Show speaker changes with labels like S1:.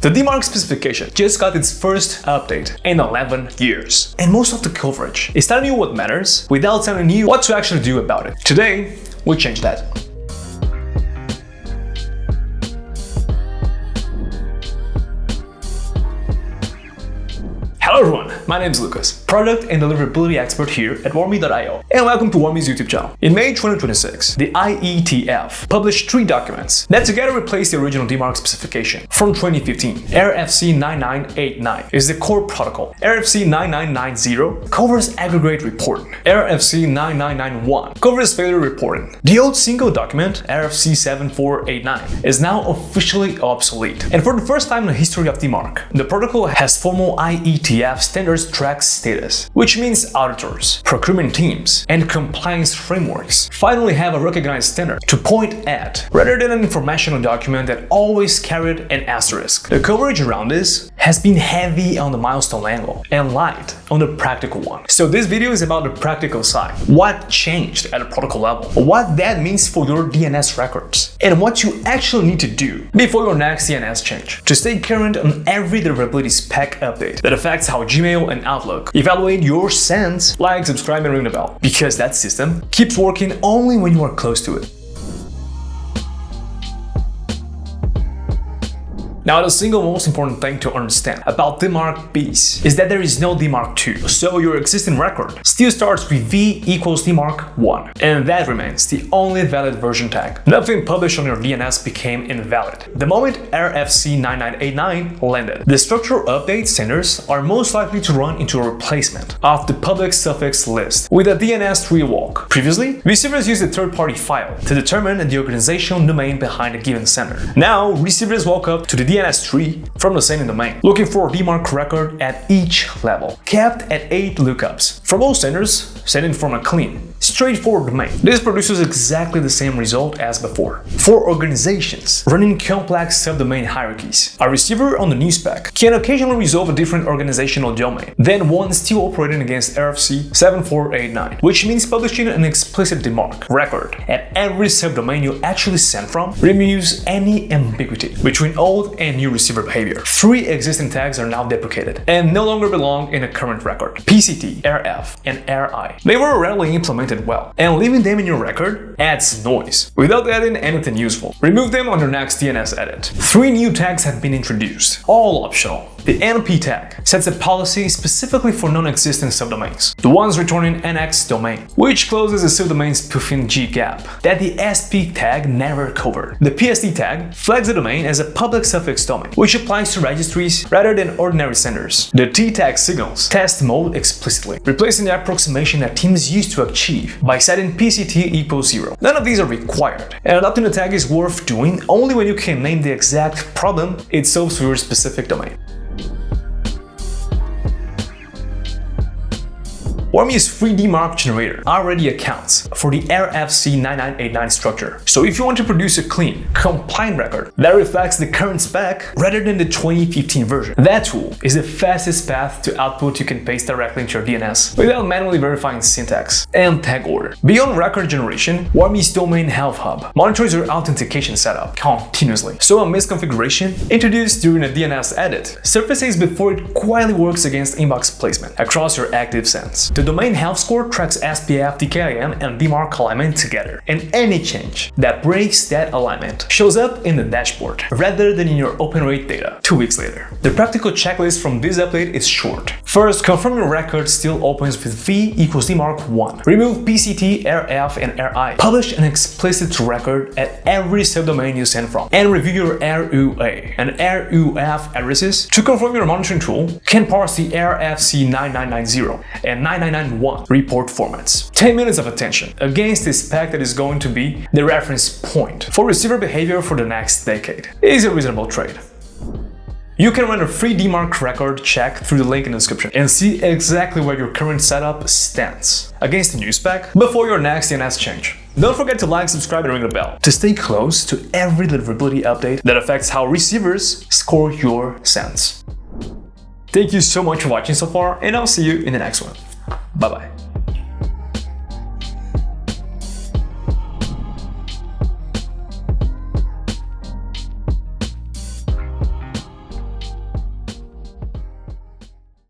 S1: The DMARC specification just got its first update in 11 years, and most of the coverage is telling you what matters without telling you what to actually do about it. Today, we'll change that. Hello everyone, my name is Lucas, product and deliverability expert here at Warmy.io, and welcome to Warmy's YouTube channel. In May 2026, the IETF published 3 documents that together replace the original DMARC specification from 2015. RFC 9989 is the core protocol. RFC 9990 covers aggregate reporting. RFC 9991 covers failure reporting. The old single document, RFC 7489, is now officially obsolete. And for the first time in the history of DMARC, the protocol has formal IETF standards track status, which means auditors, procurement teams, and compliance frameworks finally have a recognized standard to point at, rather than an informational document that always carried an asterisk. The coverage around this has been heavy on the milestone angle and light on the practical one. So this video is about the practical side. What changed at a protocol level? What that means for your DNS records? And what you actually need to do before your next DNS change to stay current on every deliverability spec update that affects how Gmail and Outlook evaluate your sends. Like, subscribe, and ring the bell, because that system keeps working only when you are close to it. Now, the single most important thing to understand about DMARC Bs is that there is no DMARC 2, so your existing record still starts with V equals DMARC 1, and that remains the only valid version tag. Nothing published on your DNS became invalid the moment RFC 9989 landed. The structural update standards are most likely to run into a replacement of the Public Suffix List with a DNS Tree Walk. Previously, receivers used a third-party file to determine the organizational domain behind a given sender. Now, receivers walk up to the DNS tree from the same domain, looking for a DMARC record at each level, capped at 8 lookups. For most senders, sending from a clean, straightforward domain. This produces exactly the same result as before. For organizations running complex subdomain hierarchies, a receiver on the new spec can occasionally resolve a different organizational domain than one still operating against RFC 7489, which means publishing an explicit DMARC record at every subdomain you actually send from removes any ambiguity between old and new receiver behavior. 3 existing tags are now deprecated and no longer belong in a current record: PCT, RF, and RI. They were rarely implemented well, and leaving them in your record adds noise without adding anything useful. Remove them on your next DNS edit. 3 new tags have been introduced, all optional. The NP tag sets a policy specifically for non-existent subdomains, the ones returning NX domain, which closes a subdomain spoofing G gap that the SP tag never covered. The PSD tag flags the domain as a public suffix domain, which applies to registries rather than ordinary senders. The T tag signals test mode explicitly, replacing the approximation that teams used to achieve by setting PCT equals 0. None of these are required, and adopting the tag is worth doing only when you can name the exact problem it solves for your specific domain. Warmy's free DMARC generator already accounts for the RFC 9989 structure. So if you want to produce a clean, compliant record that reflects the current spec rather than the 2015 version, that tool is the fastest path to output you can paste directly into your DNS without manually verifying syntax and tag order. Beyond record generation, Warmy's Domain Health Hub monitors your authentication setup continuously, so a misconfiguration introduced during a DNS edit surfaces before it quietly works against inbox placement across your active sends. The Domain Health Score tracks SPF, DKIM, and DMARC alignment together, and any change that breaks that alignment shows up in the dashboard rather than in your open rate data 2 weeks later. The practical checklist from this update is short. First, confirm your record still opens with V equals DMARC 1. Remove PCT, RF, and RI. Publish an explicit record at every subdomain you send from, and review your RUA and RUF addresses to confirm your monitoring tool can parse the RFC 9990 and 9991 report formats. 10 minutes of attention against the spec that is going to be the reference point for receiver behavior for the next decade is a reasonable trade. You can run a free DMARC record check through the link in the description and see exactly where your current setup stands against the new spec before your next DNS change. Don't forget to like, subscribe, and ring the bell to stay close to every deliverability update that affects how receivers score your sends. Thank you so much for watching so far, and I'll see you in the next one. Bye-bye.